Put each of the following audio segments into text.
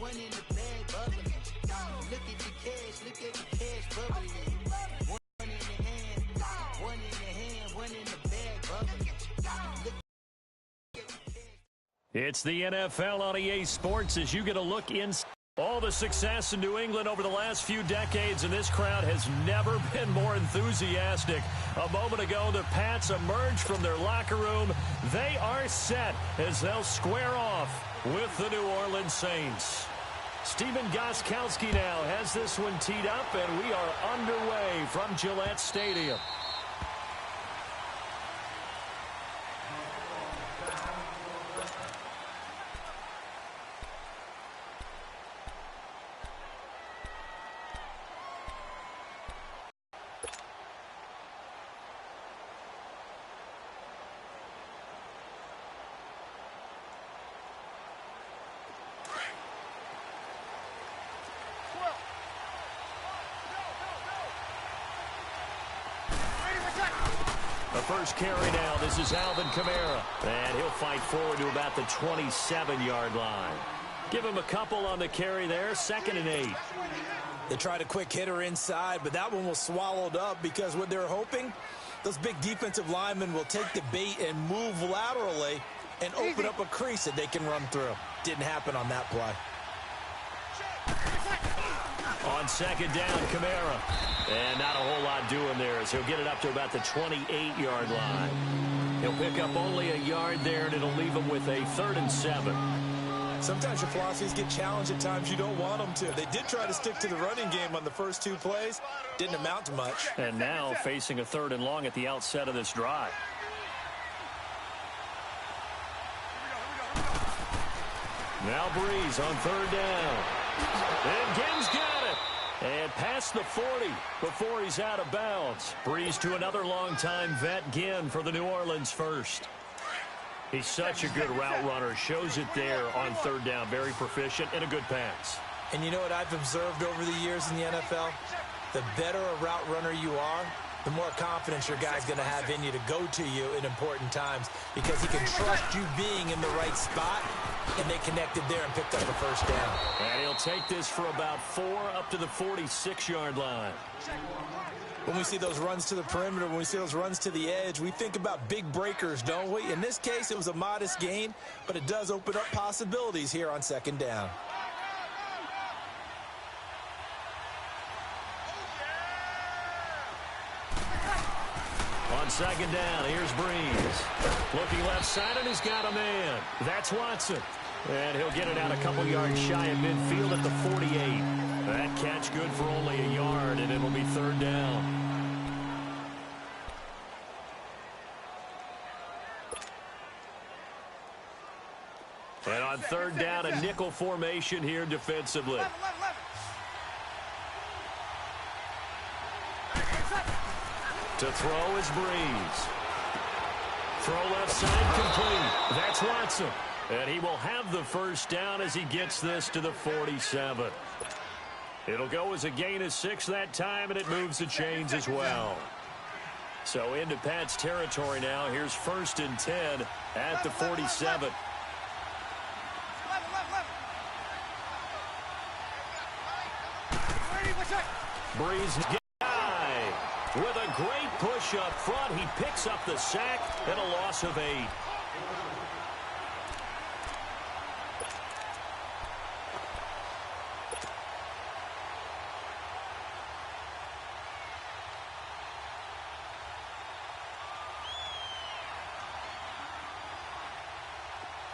One in the bag bubbling. Look at the cash bubbling. One in the hand, one in the hand, one in the bag bubbling. It's the NFL on EA Sports as you get a look in. All the success in New England over the last few decades, and this crowd has never been more enthusiastic. A moment ago, the Pats emerged from their locker room. They are set as they'll square off with the New Orleans Saints. Steven Gostkowski now has this one teed up, and we are underway from Gillette Stadium. The first carry now. This is Alvin Kamara. And he'll fight forward to about the 27-yard line. Give him a couple on the carry there. 2nd and 8. They tried a quick hitter inside, but that one was swallowed up because what they're hoping, those big defensive linemen will take the bait and move laterally and open up a crease that they can run through. Didn't happen on that play. On 2nd down, Kamara. And not a whole lot doing there as he'll get it up to about the 28-yard line. He'll pick up only a yard there, and it'll leave him with a 3rd and 7. Sometimes your philosophies get challenged at times you don't want them to. They did try to stick to the running game on the first 2 plays. Didn't amount to much. And now facing a 3rd and long at the outset of this drive. Now Breeze on 3rd down. And Gibbs got it. And past the 40 before he's out of bounds. Breeze to another longtime vet, Ginn, for the New Orleans first. He's such a good route runner. Shows it there on 3rd down. Very proficient and a good pass. And you know what I've observed over the years in the NFL? The better a route runner you are, the more confidence your guy's going to have in you to go to you in important times because he can trust you being in the right spot, and they connected there and picked up the 1st down. And he'll take this for about 4 up to the 46-yard line. When we see those runs to the perimeter, when we see those runs to the edge, we think about big breakers, don't we? In this case, it was a modest gain, but it does open up possibilities here on 2nd down. On 2nd down, here's Breeze. Looking left side, and he's got a man. That's Watson. And he'll get it out a couple yards shy of midfield at the 48. That catch good for only a yard, and it'll be 3rd down. And on 3rd down, a nickel formation here defensively. To throw is Breeze. Throw left side complete. That's Watson. And he will have the 1st down as he gets this to the 47. It'll go as a gain of 6 that time, and it moves the chains as well. So into Pat's territory now. Here's 1st and 10 at the 47. Breeze guy with a great push up front. He picks up the sack and a loss of 8.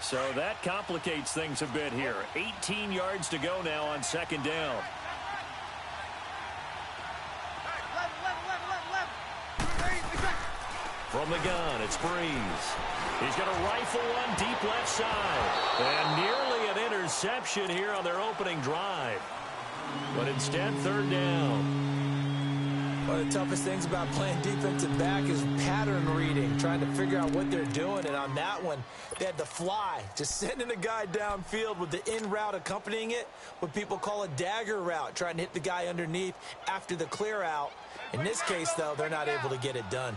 So that complicates things a bit here. 18 yards to go now on 2nd down. From the gun, it's Breeze. He's going to rifle one deep left side. And nearly an interception here on their opening drive. But instead, 3rd down. One of the toughest things about playing defensive back is pattern reading, trying to figure out what they're doing. And on that one, they had to fly, just sending a guy downfield with the in route accompanying it, what people call a dagger route, trying to hit the guy underneath after the clear out. In this case, though, they're not able to get it done.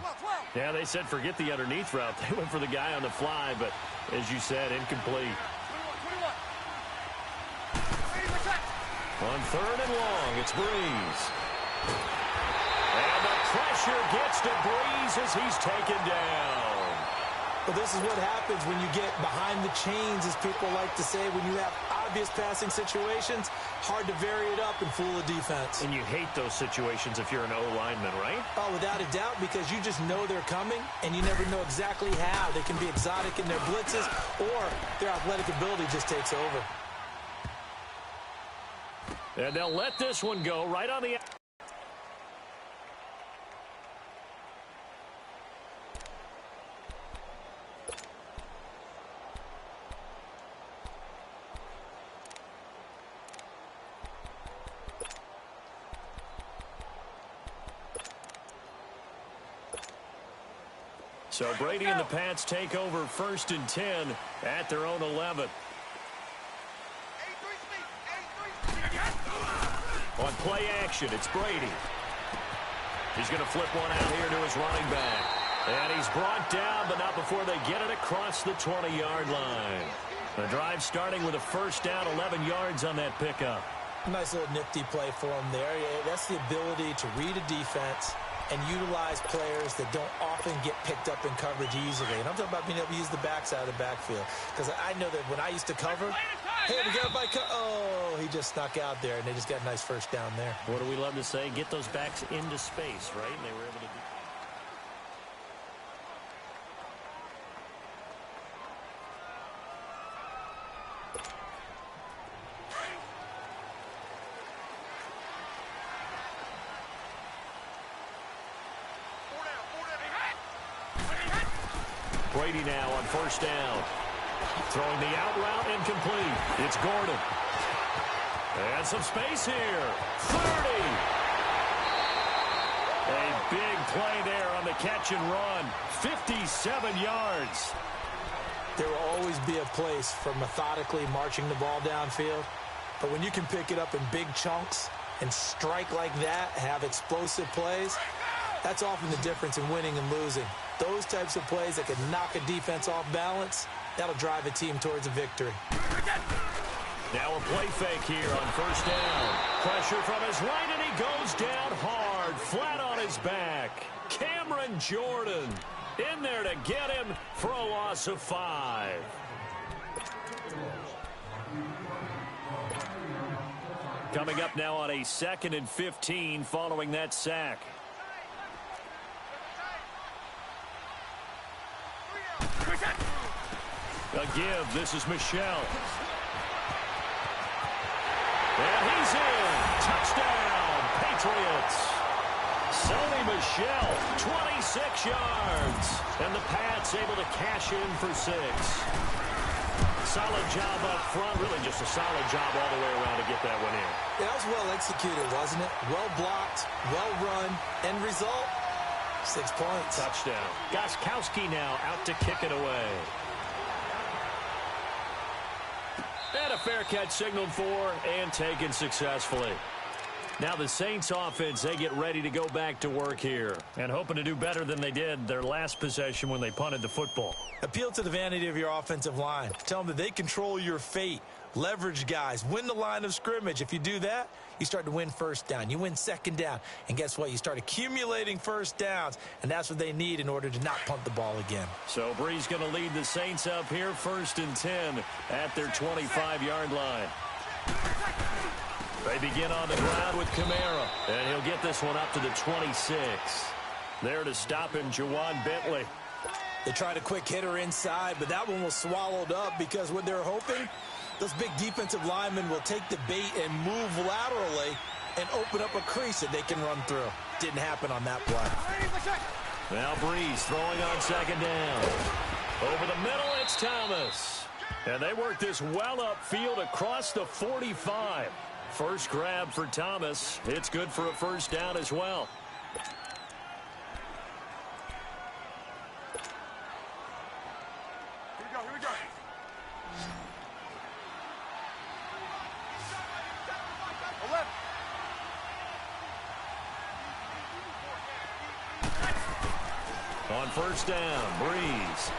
Yeah, they said forget the underneath route. They went for the guy on the fly, but as you said, incomplete. On 3rd and long, it's Breeze. And the pressure gets to Breeze as he's taken down. Well, this is what happens when you get behind the chains, as people like to say. When you have obvious passing situations, hard to vary it up and fool the defense. And you hate those situations if you're an O-lineman, right? Oh, without a doubt, because you just know they're coming, and you never know exactly how. They can be exotic in their blitzes, or their athletic ability just takes over. And they'll let this one go right on the... So Brady and the Pats take over 1st and 10 at their own 11. On play action, it's Brady. He's going to flip one out here to his running back. And he's brought down, but not before they get it across the 20-yard line. The drive starting with a 1st down, 11 yards on that pickup. Nice little nifty play for him there. Yeah, that's the ability to read a defense and utilize players that don't often get picked up in coverage easily. And I'm talking about being able to use the backside of the backfield. Because I know that when I used to cover, hey, we got by oh, he just snuck out there, and they just got a nice 1st down there. What do we love to say? Get those backs into space, right? And they were able to do. Brady now on 1st down. Throwing the out route incomplete. It's Gordon. And some space here. 30. A big play there on the catch and run. 57 yards. There will always be a place for methodically marching the ball downfield. But when you can pick it up in big chunks and strike like that, have explosive plays, that's often the difference in winning and losing. Those types of plays that can knock a defense off balance, that'll drive a team towards a victory. Now a play fake here on 1st down. Pressure from his right, and he goes down hard, flat on his back. Cameron Jordan in there to get him for a loss of 5. Coming up now on a 2nd and 15 following that sack. A give. This is Michelle. And he's in. Touchdown, Patriots. Sony Michel, 26 yards. And the Pats able to cash in for 6. Solid job up front. Really just a solid job all the way around to get that one in. Yeah, that was well executed, wasn't it? Well blocked, well run. End result, 6 points. Touchdown. Gostkowski now out to kick it away. And a fair catch signaled for and taken successfully. Now the Saints offense, they get ready to go back to work here and hoping to do better than they did their last possession when they punted the football. Appeal to the vanity of your offensive line. Tell them that they control your fate. Leverage guys. Win the line of scrimmage. If you do that, you start to win 1st down. You win 2nd down. And guess what? You start accumulating 1st downs. And that's what they need in order to not punt the ball again. So Breeze going to lead the Saints up here 1st and 10 at their 25-yard line. They begin on the ground with Kamara. And he'll get this one up to the 26. There to stop him, Juwan Bentley. They tried a quick hitter inside, but that one was swallowed up because what they're hoping, those big defensive linemen will take the bait and move laterally and open up a crease that they can run through. Didn't happen on that play. Now Breeze throwing on 2nd down. Over the middle, it's Thomas. And they work this well upfield across the 45. First grab for Thomas. It's good for a 1st down as well. Here we go. On 1st down, Breeze.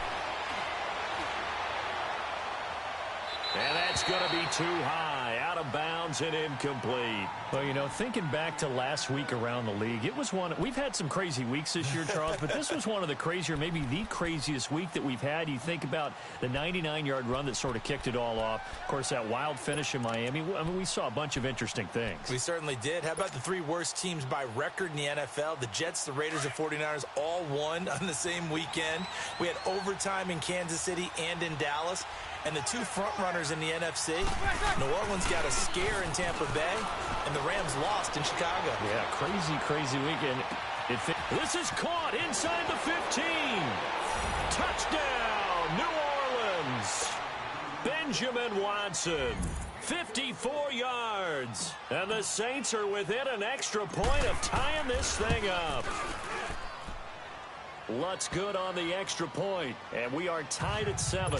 And that's going to be too high. Out of bounds. downs and incomplete. Well, you know, thinking back to last week around the league, it was one. We've had some crazy weeks this year, Charles, but this was one of the crazier, maybe the craziest week that we've had. You think about the 99-yard run that sort of kicked it all off. Of course, that wild finish in Miami. I mean, we saw a bunch of interesting things. We certainly did. How about the three worst teams by record in the NFL? The Jets, the Raiders, and 49ers all won on the same weekend. We had overtime in Kansas City and in Dallas. And the two frontrunners in the NFC, New Orleans got a scare in Tampa Bay, and the Rams lost in Chicago. Yeah, crazy weekend. This is caught inside the 15. Touchdown, New Orleans. Benjamin Watson, 54 yards. And the Saints are within an extra point of tying this thing up. Lutz good on the extra point, and we are tied at 7.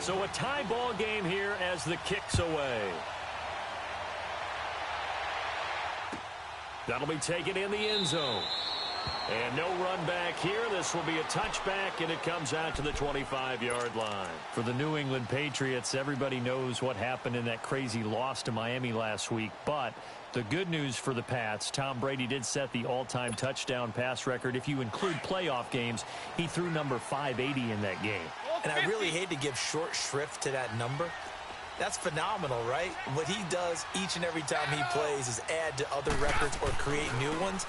So a tie ball game here as the kick's away. That'll be taken in the end zone. And no run back here. This will be a touchback, and it comes out to the 25-yard line. For the New England Patriots, everybody knows what happened in that crazy loss to Miami last week. But the good news for the Pats, Tom Brady did set the all-time touchdown pass record. If you include playoff games, he threw number 580 in that game. And I really hate to give short shrift to that number. That's phenomenal, right? What he does each and every time he plays is add to other records or create new ones.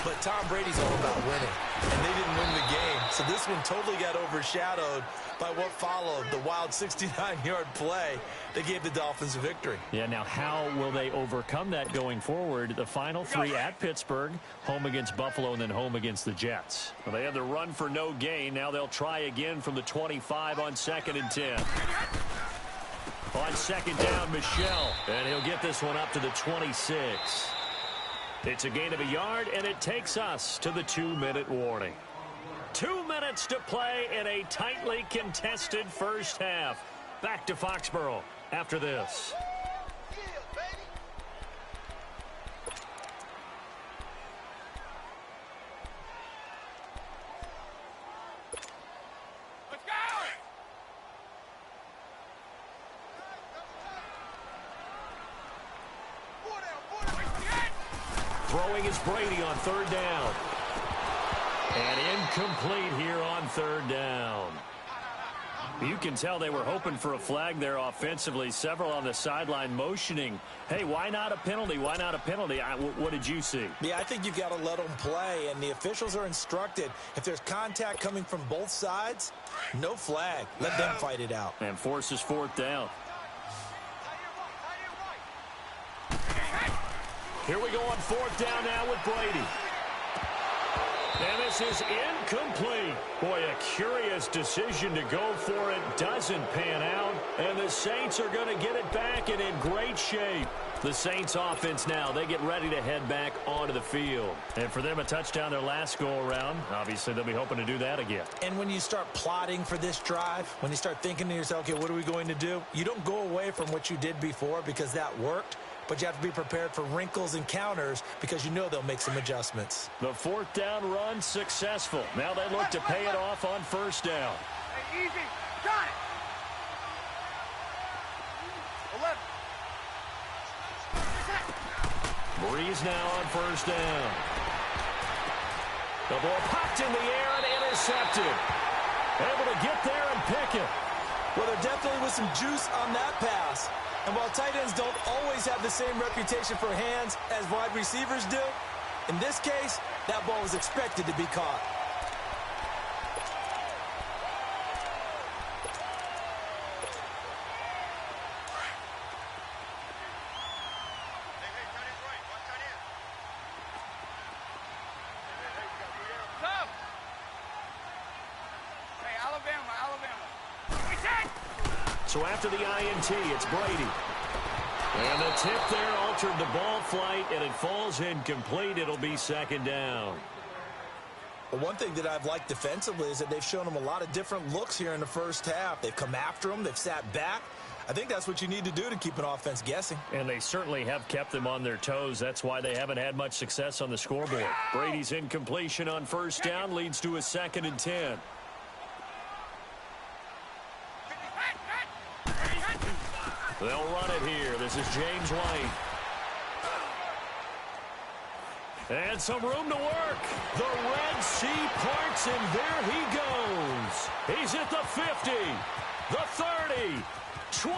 But Tom Brady's all about winning, and they didn't win the game. So this one totally got overshadowed by what followed, the wild 69-yard play that gave the Dolphins a victory. Yeah, now how will they overcome that going forward? The final three at Pittsburgh, home against Buffalo, and then home against the Jets. Well, they had the run for no gain. Now they'll try again from the 25 on 2nd and 10. On 2nd down, Michel. And he'll get this one up to the 26. It's a gain of a yard, and it takes us to the 2-minute warning. 2 minutes to play in a tightly contested first half. Back to Foxborough after this. Throwing is Brady on 3rd down. And incomplete here on 3rd down. You can tell they were hoping for a flag there offensively. Several on the sideline motioning, hey, why not a penalty? Why not a penalty? What did you see? Yeah, I think you've got to let them play, and the officials are instructed. If there's contact coming from both sides, no flag. Let them fight it out. And forces 4th down. Here we go on 4th down now with Brady. And this is incomplete. Boy, a curious decision to go for it. Doesn't pan out. And the Saints are going to get it back and in great shape. The Saints offense now, they get ready to head back onto the field. And for them, a touchdown their last go-around. Obviously, they'll be hoping to do that again. And when you start plotting for this drive, when you start thinking to yourself, okay, what are we going to do? You don't go away from what you did before because that worked. But you have to be prepared for wrinkles and counters because you know they'll make some adjustments. The 4th down run successful. Now they look to pay it off on 1st down. Hey, easy. Got it. 11. Breeze now on 1st down. The ball popped in the air and intercepted. Able to get there and pick it. Well, there definitely was some juice on that pass. And while tight ends don't always have the same reputation for hands as wide receivers do, in this case, that ball was expected to be caught. So after the INT, it's Brady. And the tip there altered the ball flight, and it falls incomplete. It'll be 2nd down. Well, one thing that I've liked defensively is that they've shown them a lot of different looks here in the first half. They've come after them. They've sat back. I think that's what you need to do to keep an offense guessing. And they certainly have kept them on their toes. That's why they haven't had much success on the scoreboard. Brady's incompletion on 1st down leads to a 2nd and 10. They'll run it here. This is James White. And some room to work. The Red Sea parts, and there he goes. He's at the 50, the 30, 20,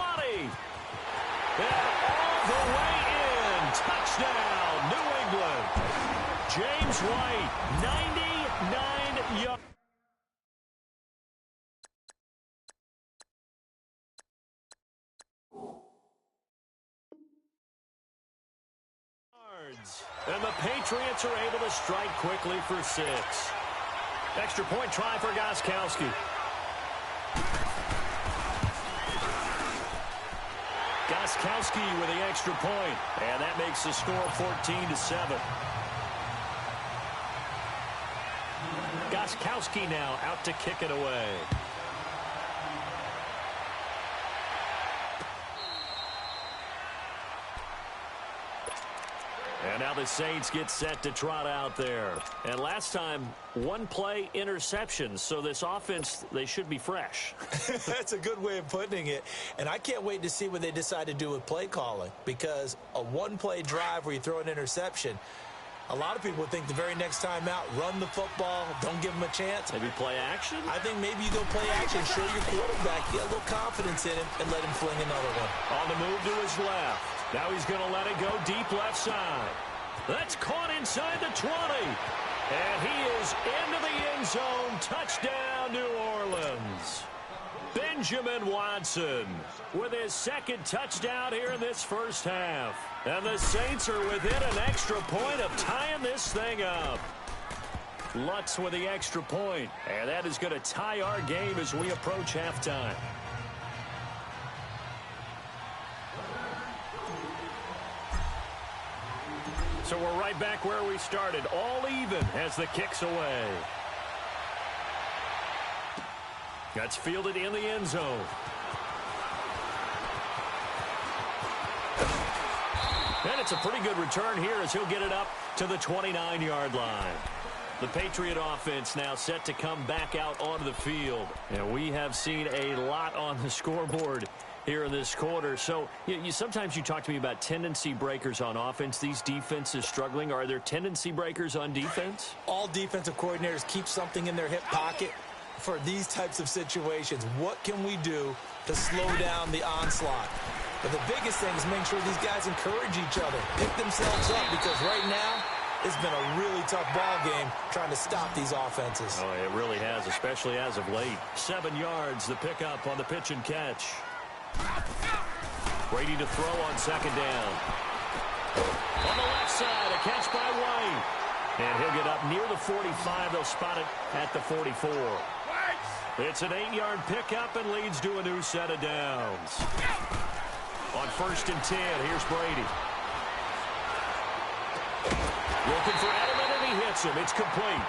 and all the way in. Touchdown, New England. James White, 99 yards. And the Patriots are able to strike quickly for 6. Extra point try for Gostkowski. Gostkowski with the extra point, and that makes the score 14-7. Gostkowski now out to kick it away. And now the Saints get set to trot out there. And last time, one play interception. So this offense, they should be fresh. That's a good way of putting it. And I can't wait to see what they decide to do with play calling. Because a one-play drive where you throw an interception, a lot of people think the very next time out, run the football, don't give them a chance. Maybe play action? I think maybe you go play action, show your quarterback, get a little confidence in him, and let him fling another one. On the move to his left. Now he's going to let it go deep left side. That's caught inside the 20. And he is into the end zone. Touchdown, New Orleans. Benjamin Watson with his second touchdown here in this first half. And the Saints are within an extra point of tying this thing up. Lutz with the extra point. And that is going to tie our game as we approach halftime. So we're right back where we started, all even as the kick's away. That's fielded in the end zone. And it's a pretty good return here as he'll get it up to the 29-yard line. The Patriot offense now set to come back out onto the field. And we have seen a lot on the scoreboard here in this quarter. So sometimes you talk to me about tendency breakers on offense. These defenses struggling. Are there tendency breakers on defense? All defensive coordinators keep something in their hip pocket for these types of situations. What can we do to slow down the onslaught? But the biggest thing is make sure these guys encourage each other, pick themselves up, because right now it's been a really tough ball game trying to stop these offenses. Oh, it really has, especially as of late. 7 yards, the pickup on the pitch and catch. Brady to throw on second down. On the left side, a catch by White. And he'll get up near the 45. They'll spot it at the 44. It's an 8-yard pickup and leads to a new set of downs. On 1st and 10, here's Brady. Looking for Edelman, and he hits him. It's complete.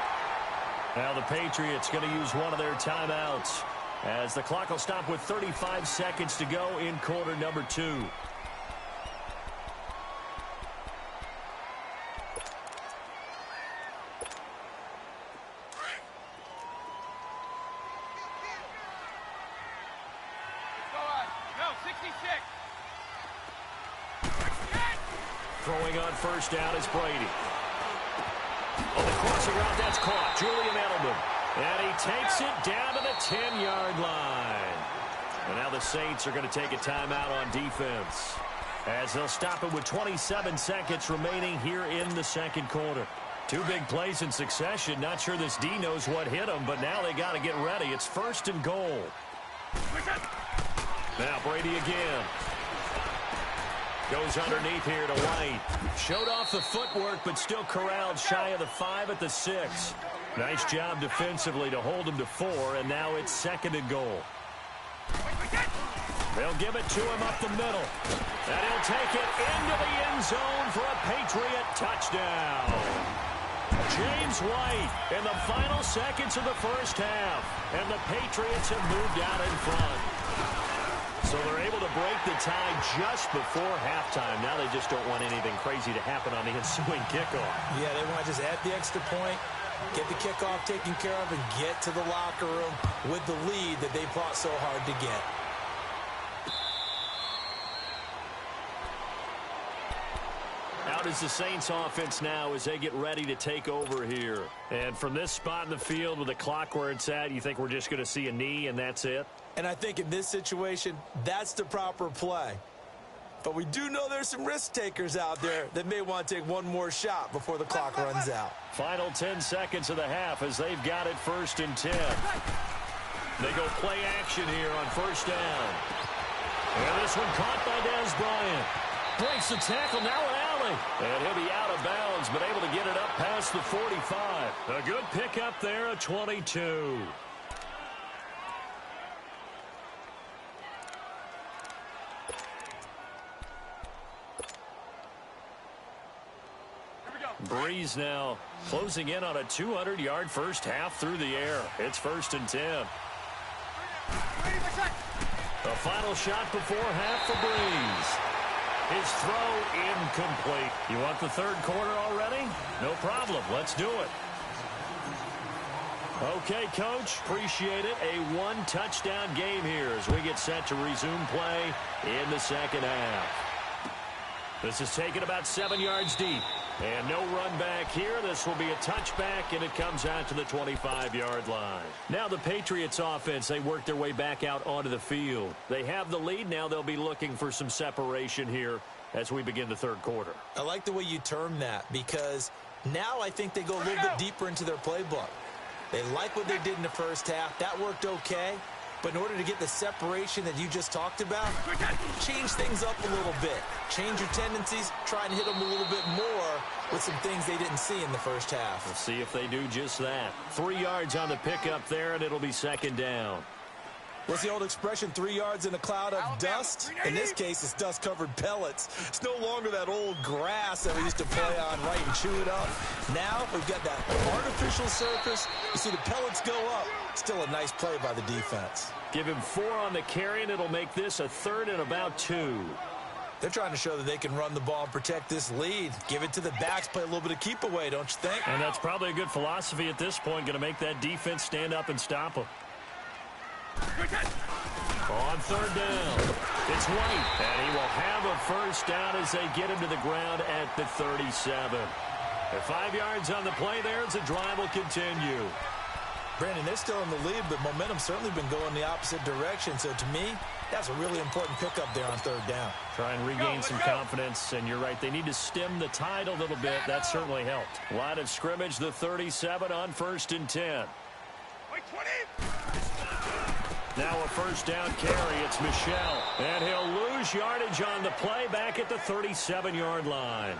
Now the Patriots going to use one of their timeouts, as the clock will stop with 35 seconds to go in quarter number 2. Throwing on first down is Brady. On the crossing route, that's caught. Julian Edelman. And he takes it down to the 10-yard line. And now the Saints are going to take a timeout on defense, as they'll stop it with 27 seconds remaining here in the second quarter. 2 big plays in succession. Not sure this D knows what hit them, but now they got to get ready. It's 1st and goal. Now Brady again. Goes underneath here to White. Showed off the footwork, but still corralled shy of the 5 at the 6. Nice job defensively to hold him to 4, and now it's 2nd and goal. They'll give it to him up the middle. And he'll take it into the end zone for a Patriot touchdown. James White in the final seconds of the first half. And the Patriots have moved out in front. So they're able to break the tie just before halftime. Now they just don't want anything crazy to happen on the ensuing kickoff. Yeah, they want to just add the extra point, get the kickoff taken care of, and get to the locker room with the lead that they fought so hard to get. out is the Saints offense now as they get ready to take over here. And from this spot in the field with the clock where it's at, you think we're just going to see a knee and that's it? And I think in this situation, that's the proper play. But we do know there's some risk takers out there that may want to take one more shot before the clock runs out. Final 10 seconds of the half as they've got it 1st and 10. They go play action here on 1st down. And this one caught by Dez Bryant. Breaks the tackle, now an alley. And he'll be out of bounds, but able to get it up past the 45. A good pickup there at 22. Breeze now closing in on a 200-yard first half through the air. It's 1st and 10. The final shot before half for Breeze. His throw incomplete. You want the 3rd quarter already? No problem. Let's do it. Okay, Coach. Appreciate it. A 1-touchdown game here as we get set to resume play in the 2nd half. This is taken about 7 yards deep. And no run back here. This will be a touchback, and it comes out to the 25-yard line. Now the Patriots offense, they work their way back out onto the field. They have the lead. Now they'll be looking for some separation here as we begin the 3rd quarter. I like the way you term that because now I think they go a little bit deeper into their playbook. They like what they did in the first half. That worked okay. But in order to get the separation that you just talked about, change things up a little bit. Change your tendencies, try and hit them a little bit more with some things they didn't see in the first half. Let's see if they do just that. 3 yards on the pickup there, and it'll be 2nd down. What's the old expression, 3 yards in a cloud of dust? In this case, it's dust-covered pellets. It's no longer that old grass that we used to play on, right, and chew it up. Now we've got that artificial surface. You see the pellets go up. Still a nice play by the defense. Give him 4 on the carry, and it'll make this a 3rd and about 2. They're trying to show that they can run the ball and protect this lead. Give it to the backs, play a little bit of keep away, don't you think? And that's probably a good philosophy at this point, going to make that defense stand up and stop them. On 3rd down, it's White, and he will have a 1st down as they get him to the ground at the 37. At 5 yards on the play there as the drive will continue. Brandon, they're still in the lead, but momentum's certainly been going the opposite direction. So to me, that's a really important pickup there on 3rd down. Try and regain some confidence, and you're right. They need to stem the tide a little bit. That certainly helped. Line of scrimmage, the 37 on 1st and 10. Now a 1st down carry. It's Michel. And he'll lose yardage on the play back at the 37-yard line.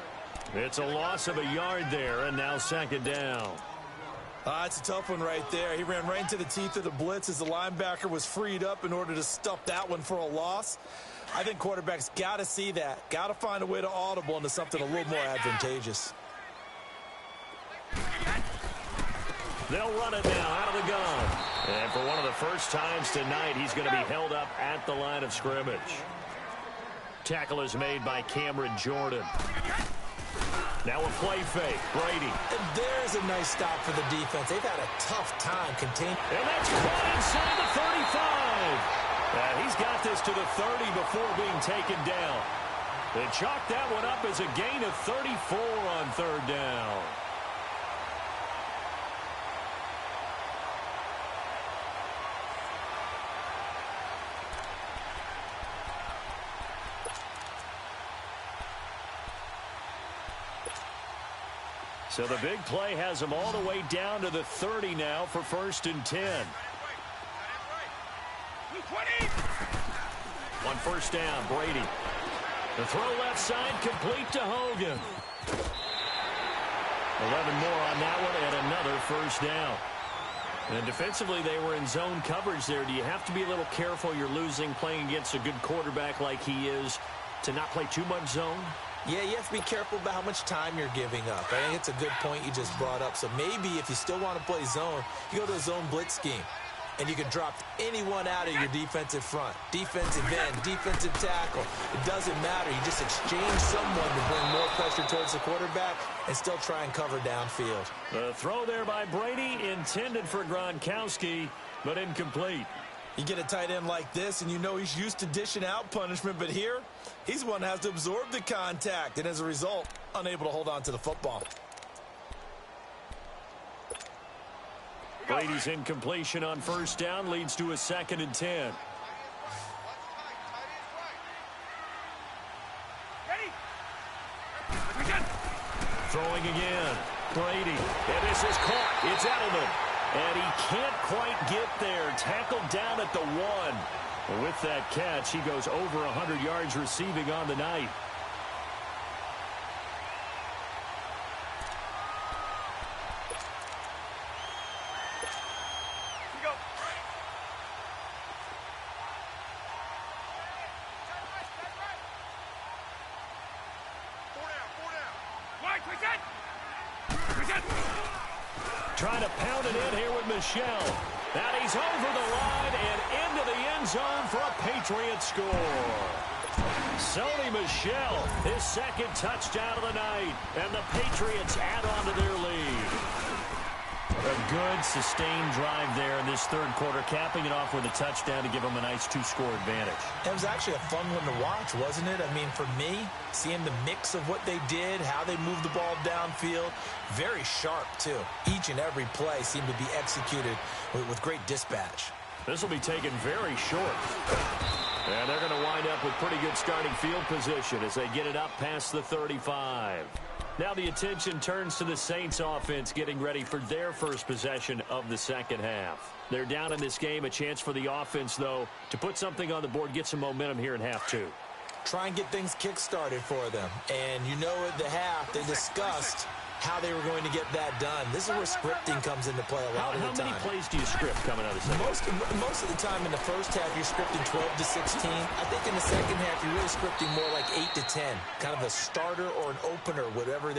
It's a loss of a yard there, and now 2nd down. It's a tough one right there. He ran right into the teeth of the blitz as the linebacker was freed up in order to stuff that one for a loss. I think quarterbacks got to see that. Got to find a way to audible into something a little more advantageous. They'll run it now out of the gun. And for one of the first times tonight, he's going to be held up at the line of scrimmage. Tackle is made by Cameron Jordan. Now a play fake. Brady. And there's a nice stop for the defense. They've had a tough time containing. And that's caught inside the 35. And he's got this to the 30 before being taken down. They chalked that one up as a gain of 34 on 3rd down. So the big play has them all the way down to the 30 now for 1st and 10. On 1st down, Brady. The throw left side complete to Hogan. 11 more on that one and another 1st down. And defensively, they were in zone coverage there. Do you have to be a little careful? You're losing playing against a good quarterback like he is to not play too much zone? Yeah, you have to be careful about how much time you're giving up. I think it's a good point you just brought up. So maybe if you still want to play zone, you go to a zone blitz scheme. And you can drop anyone out of your defensive front. Defensive end, defensive tackle. It doesn't matter. You just exchange someone to bring more pressure towards the quarterback and still try and cover downfield. The throw there by Brady intended for Gronkowski, but incomplete. You get a tight end like this, and you know he's used to dishing out punishment, but here, he's the one that has to absorb the contact, and as a result, unable to hold on to the football. Brady's incompletion on first down leads to a 2nd and 10. Throwing again. Brady. And this is caught. It's Edelman. And he can't quite get there. Tackled down at the 1. With that catch, he goes over 100 yards receiving on the night. Trying to pound it in here with Michel. And he's over the line and into the end zone for a Patriot score. Sony Michel, his 2nd touchdown of the night. And the Patriots add on to their lead. A good, sustained drive there in this 3rd quarter, capping it off with a touchdown to give them a nice 2-score advantage. It was actually a fun one to watch, wasn't it? I mean, for me, seeing the mix of what they did, how they moved the ball downfield, very sharp, too. Each and every play seemed to be executed with great dispatch. This will be taken very short. And they're going to wind up with pretty good starting field position as they get it up past the 35. Now the attention turns to the Saints offense getting ready for their first possession of the 2nd half. They're down in this game. A chance for the offense, though, to put something on the board, get some momentum here in half 2. Try and get things kick-started for them. And you know at the half, they discussed how they were going to get that done. This is where scripting comes into play a lot of the time. How many plays do you script coming out of the second? Most of the time in the first half, you're scripting 12 to 16. I think in the second half, you're really scripting more like 8 to 10. Kind of a starter or an opener, whatever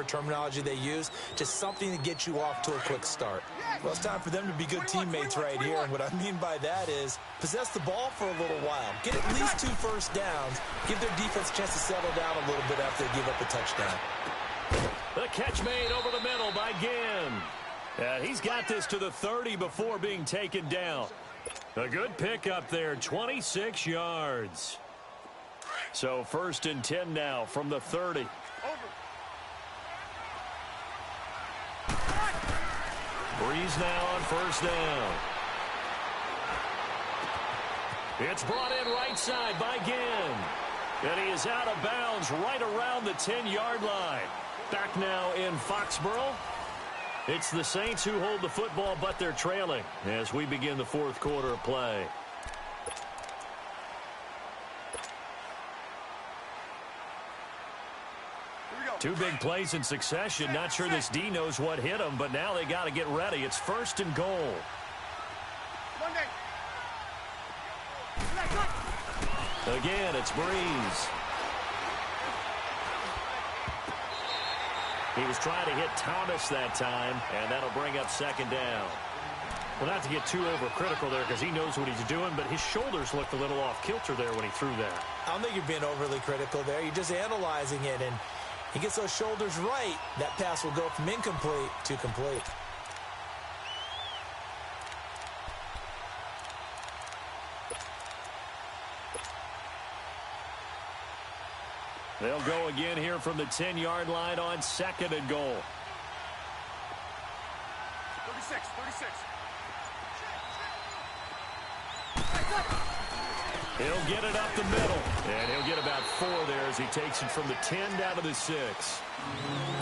terminology they use. Just something to get you off to a quick start. Well, it's time for them to be good teammates right here. And what I mean by that is possess the ball for a little while. Get at least 2 first downs. Give their defense a chance to settle down a little bit after they give up a touchdown. The catch made over the middle by Ginn. And he's got this to the 30 before being taken down. A good pickup there, 26 yards. So 1st and 10 now from the 30. Breeze now on first down. It's brought in right side by Ginn. And he is out of bounds right around the 10-yard line. Back now in Foxborough. It's the Saints who hold the football, but they're trailing as we begin the 4th quarter of play. Two big plays in succession. Not sure this D knows what hit him, but now they got to get ready. It's 1st and goal. Again, it's Breeze. He was trying to hit Thomas that time, and that'll bring up 2nd down. Well, not to get too overcritical there because he knows what he's doing, but his shoulders looked a little off kilter there when he threw that. I don't think you're being overly critical there. You're just analyzing it, and he gets those shoulders right. That pass will go from incomplete to complete. They'll go again here from the 10-yard line on 2nd and goal. 36. He'll get it up the middle, and he'll get about 4 there as he takes it from the 10 down to the 6.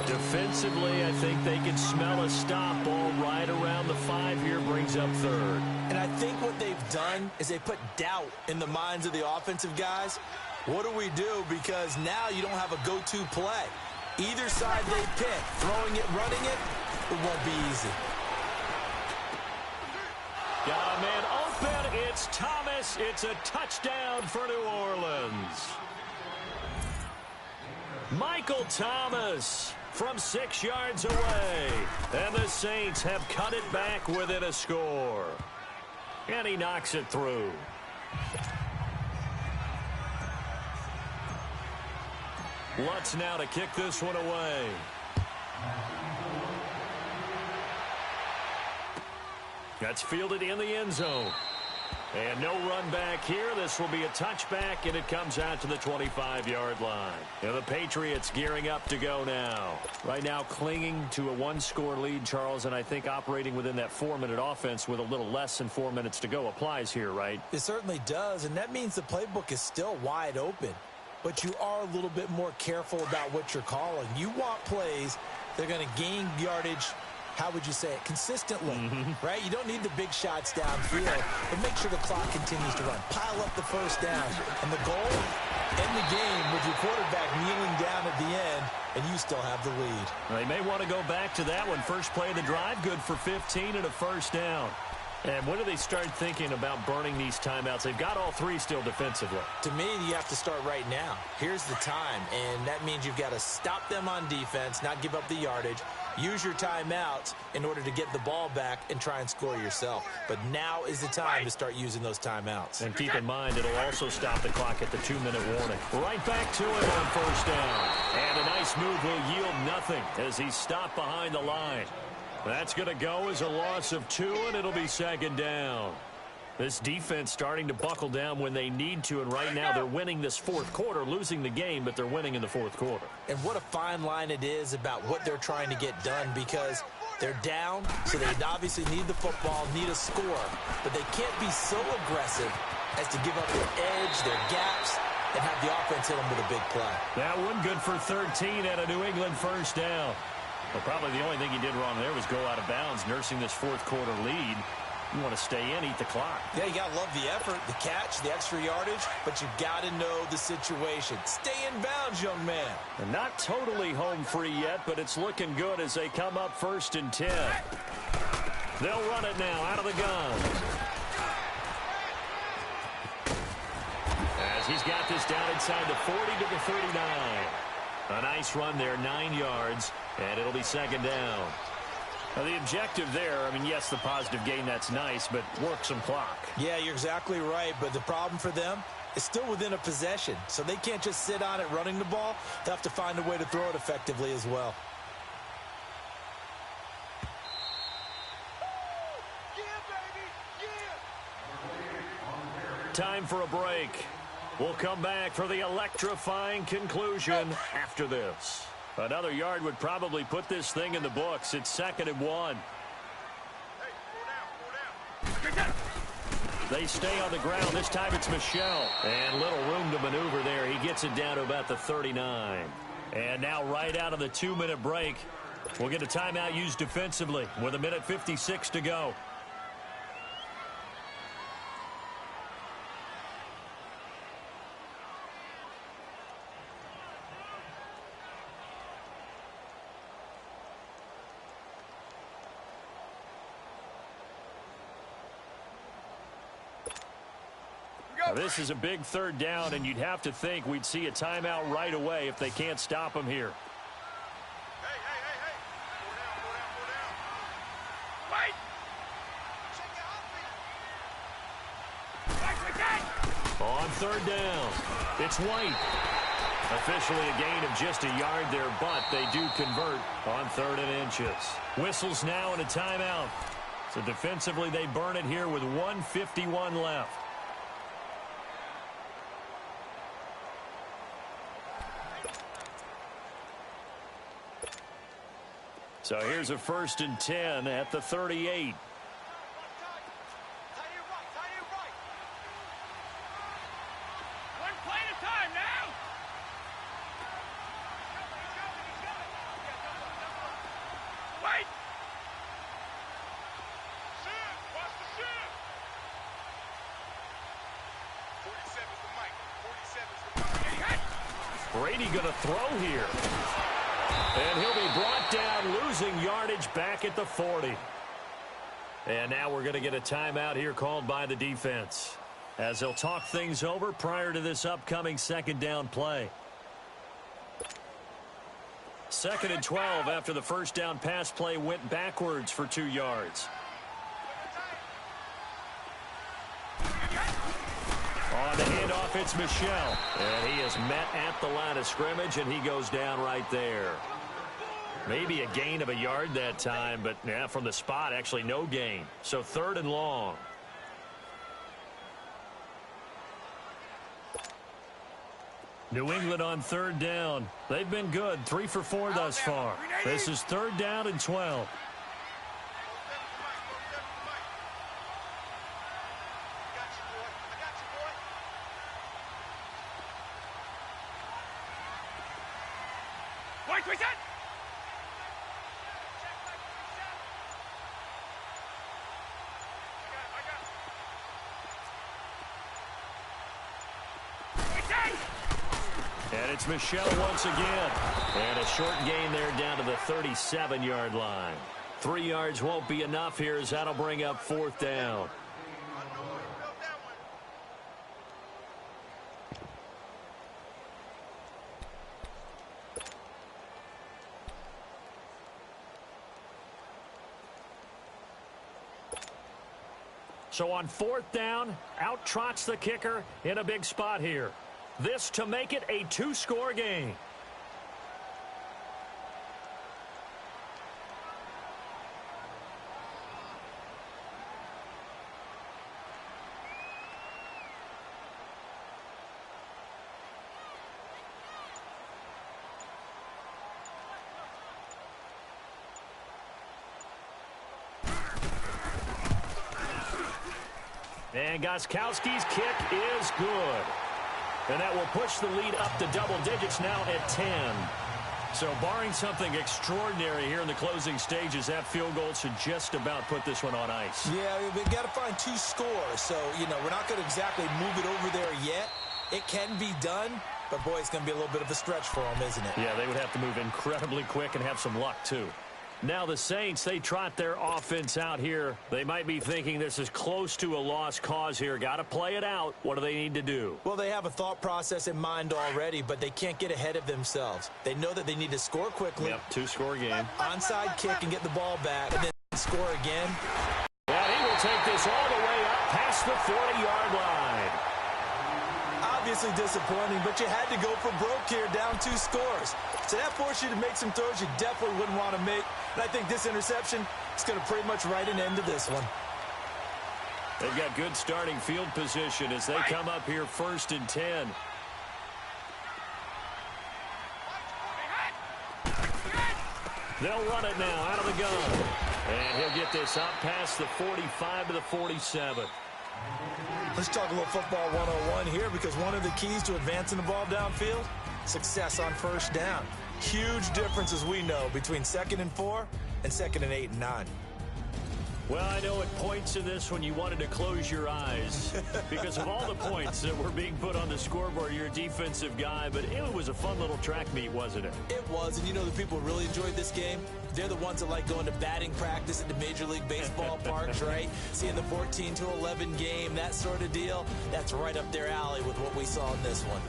Defensively, I think they can smell a stop ball right around the 5 here, brings up 3rd. And I think what they've done is they put doubt in the minds of the offensive guys. What do we do? Because now you don't have a go-to play. Either side they pick, throwing it, running it, it won't be easy. Got a man open. It's Thomas. It's a touchdown for New Orleans. Michael Thomas from 6 yards away. And the Saints have cut it back within a score. And he knocks it through. Lutz now to kick this one away. That's fielded in the end zone. And no run back here. This will be a touchback, and it comes out to the 25-yard line. And the Patriots gearing up to go now. Right now clinging to a one-score lead, Charles, and I think operating within that 4-minute offense with a little less than 4 minutes to go applies here, right? It certainly does, and that means the playbook is still wide open. But you are a little bit more careful about what you're calling. You want plays that are going to gain yardage, how would you say it, consistently, right? You don't need the big shots downfield, but make sure the clock continues to run. Pile up the first down. And the goal, end the game with your quarterback kneeling down at the end, and you still have the lead. They may want to go back to that one. First play of the drive, good for 15 and a first down. And when do they start thinking about burning these timeouts? They've got all three still defensively. To me, you have to start right now. Here's the time, and that means you've got to stop them on defense, not give up the yardage, use your timeouts in order to get the ball back and try and score yourself. But now is the time to start using those timeouts. And keep in mind, it'll also stop the clock at the 2-minute warning. Right back to him on first down. And a nice move will yield nothing as he's stopped behind the line. That's going to go as a loss of 2, and it'll be second down. This defense starting to buckle down when they need to, and right now they're winning this fourth quarter, losing the game, but they're winning in the fourth quarter. And what a fine line it is about what they're trying to get done, because they're down, so they obviously need the football, need a score, but they can't be so aggressive as to give up their edge, their gaps, and have the offense hit them with a big play. That one good for 13 at a New England first down. Well, probably the only thing he did wrong there was go out of bounds, nursing this fourth quarter lead. You want to stay in, eat the clock. Yeah, you got to love the effort, the catch, the extra yardage, but you got to know the situation. Stay in bounds, young man. And not totally home free yet, but it's looking good as they come up 1st and 10. They'll run it now out of the gun. As he's got this down inside the 40 to the 39. A nice run there, 9 yards, and it'll be second down. Now, the objective there, I mean, yes, the positive gain, that's nice, but work some clock. Yeah, you're exactly right, but the problem for them is still within a possession, so they can't just sit on it running the ball. They have to find a way to throw it effectively as well. Time for a break. We'll come back for the electrifying conclusion after this. Another yard would probably put this thing in the books. It's 2nd and 1. They stay on the ground. This time it's Michel. And little room to maneuver there. He gets it down to about the 39. And now right out of the 2-minute break, we'll get a timeout used defensively with 1:56 to go. This is a big 3rd down, and you'd have to think we'd see a timeout right away if they can't stop him here. Hey. 4 down. Wait. On 3rd down, it's White. Officially a gain of just a yard there, but they do convert on 3rd and inches. Whistles now and a timeout. So defensively, they burn it here with 1:51 left. So here's a 1st and 10 at the 38. One play at a time now. Wait. Shoot. Watch the shoot. 47's the mic. 47's the mic. Brady going to throw here. And he'll be brought down, losing yardage back at the 40. And now we're going to get a timeout here called by the defense, as they'll talk things over prior to this upcoming 2nd down play. 2nd and 12 after the 1st down pass play went backwards for 2 yards. On the handoff, it's Michel. And he is met at the line of scrimmage, and he goes down right there. Maybe a gain of a yard that time, but yeah, from the spot, actually no gain. So 3rd and long. New England on third down. They've been good, 3 for 4 thus far. This is third down and 12. And it's Michelle once again. And a short gain there down to the 37-yard line. 3 yards won't be enough here as that'll bring up fourth down. So on fourth down, out trots the kicker in a big spot here. This to make it a 2-score game. And Gostkowski's kick is good. And that will push the lead up to double digits now at 10. So barring something extraordinary here in the closing stages, that field goal should just about put this one on ice. Yeah, we've got to find 2 scores. So, you know, we're not going to exactly move it over there yet. It can be done, but, boy, it's going to be a little bit of a stretch for them, isn't it? Yeah, they would have to move incredibly quick and have some luck, too. Now the Saints, they trot their offense out here. They might be thinking this is close to a lost cause here. Got to play it out. What do they need to do? Well, they have a thought process in mind already, but they can't get ahead of themselves. They know that they need to score quickly. Yep, 2-score game. Onside kick and get the ball back, and then score again. And he will take this all the way up past the 40-yard line. Obviously disappointing, but you had to go for broke here, down 2 scores. So that forced you to make some throws you definitely wouldn't want to make. And I think this interception is going to pretty much write an end to this one. They've got good starting field position as they come up here 1st and 10. They'll run it now out of the gun. And he'll get this up past the 45 to the 47. Let's talk a little football 101 here, because one of the keys to advancing the ball downfield, success on first down. Huge difference, as we know, between 2nd and 4 and 2nd and 8 and 9. Well, I know at points in this when you wanted to close your eyes because of all the points that were being put on the scoreboard. You're a defensive guy, but it was a fun little track meet, wasn't it? It was, and you know the people who really enjoyed this game? They're the ones that like going to batting practice at the Major League Baseball parks, right? Seeing the 14-11 game, that sort of deal. That's right up their alley with what we saw in this one.